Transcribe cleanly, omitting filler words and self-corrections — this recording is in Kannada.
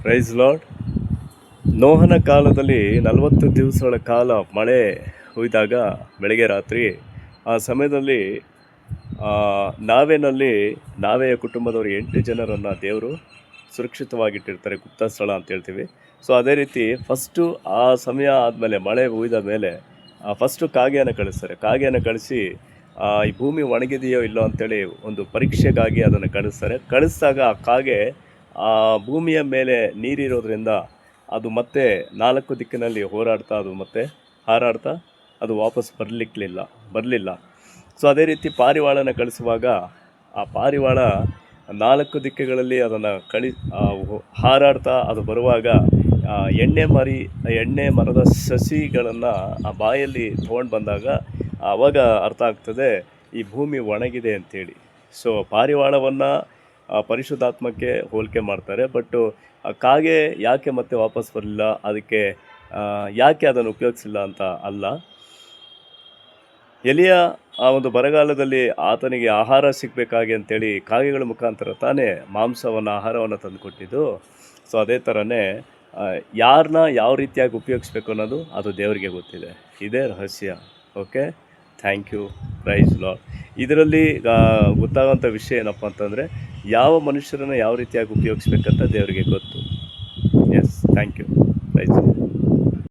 Price lord. ನೋಹನ ಕಾಲದಲ್ಲಿ 40 ದಿವಸಗಳ ಕಾಲ ಮಳೆ ಹುಯ್ದಾಗ ಬೆಳಗ್ಗೆ ರಾತ್ರಿ ಆ ಸಮಯದಲ್ಲಿ ನಾವೆಯ ಕುಟುಂಬದವರು 8 ಜನರನ್ನು ದೇವರು ಸುರಕ್ಷಿತವಾಗಿಟ್ಟಿರ್ತಾರೆ, ಗುಪ್ತ ಸ್ಥಳ ಅಂತ ಹೇಳ್ತೀವಿ. ಸೊ ಅದೇ ರೀತಿ ಫಸ್ಟು ಆ ಸಮಯ ಆದಮೇಲೆ, ಮಳೆ ಹುಯ್ದ ಮೇಲೆ ಫಸ್ಟು ಕಾಗೆಯನ್ನು ಕಳಿಸಿ ಈ ಭೂಮಿ ಒಣಗಿದೆಯೋ ಇಲ್ಲೋ ಅಂಥೇಳಿ ಒಂದು ಪರೀಕ್ಷೆಗಾಗಿ ಅದನ್ನು ಕಳಿಸಿದಾಗ ಆ ಕಾಗೆ ಆ ಭೂಮಿಯ ಮೇಲೆ ನೀರಿರೋದ್ರಿಂದ ಅದು ಮತ್ತೆ 4 ದಿಕ್ಕಿನಲ್ಲಿ ಹೋರಾಡ್ತಾ ಅದು ಮತ್ತೆ ಹಾರಾಡ್ತಾ ಅದು ವಾಪಸ್ ಬರಲಿಲ್ಲ. ಸೊ ಅದೇ ರೀತಿ ಪಾರಿವಾಳನ ಕಳಿಸುವಾಗ ಆ ಪಾರಿವಾಳ 4 ದಿಕ್ಕುಗಳಲ್ಲಿ ಅದನ್ನು ಹಾರಾಡ್ತಾ ಅದು ಬರುವಾಗ ಎಣ್ಣೆ ಮರದ ಸಸಿಗಳನ್ನು ಆ ಬಾಯಲ್ಲಿ ತೊಗೊಂಡು ಬಂದಾಗ ಆವಾಗ ಅರ್ಥ ಆಗ್ತದೆ ಈ ಭೂಮಿ ಒಣಗಿದೆ ಅಂಥೇಳಿ. ಸೊ ಪಾರಿವಾಳವನ್ನು ಪರಿಶುದ್ಧಾತ್ಮಕ್ಕೆ ಹೋಲಿಕೆ ಮಾಡ್ತಾರೆ. ಬಟ್ಟು ಕಾಗೆ ಯಾಕೆ ಮತ್ತೆ ವಾಪಸ್ ಬರಲಿಲ್ಲ, ಅದಕ್ಕೆ ಯಾಕೆ ಅದನ್ನು ಉಪಯೋಗಿಸಿಲ್ಲ ಅಂತ ಅಲ್ಲ. ಎಲಿಯ ಆ ಒಂದು ಬರಗಾಲದಲ್ಲಿ ಆತನಿಗೆ ಆಹಾರ ಸಿಗಬೇಕಾಗಿ ಅಂತೇಳಿ ಕಾಗೆಗಳ ಮುಖಾಂತರ ತಾನೇ ಆಹಾರವನ್ನು ತಂದುಕೊಟ್ಟಿದ್ದು. ಸೊ ಅದೇ ಥರನೇ ಯಾರನ್ನ ಯಾವ ರೀತಿಯಾಗಿ ಉಪಯೋಗಿಸ್ಬೇಕು ಅನ್ನೋದು ಅದು ದೇವರಿಗೆ ಗೊತ್ತಿದೆ. ಇದೇ ರಹಸ್ಯ. Okay, thank you. Praise Lord. ಇದರಲ್ಲಿ ಗೊತ್ತಾಗುವಂಥ ವಿಷಯ ಏನಪ್ಪ ಅಂತಂದರೆ, ಯಾವ ಮನುಷ್ಯರನ್ನು ಯಾವ ರೀತಿಯಾಗಿ ಉಪಯೋಗಿಸ್ಬೇಕಂತ ದೇವರಿಗೆ ಗೊತ್ತು. Yes, thank you. Praise lord.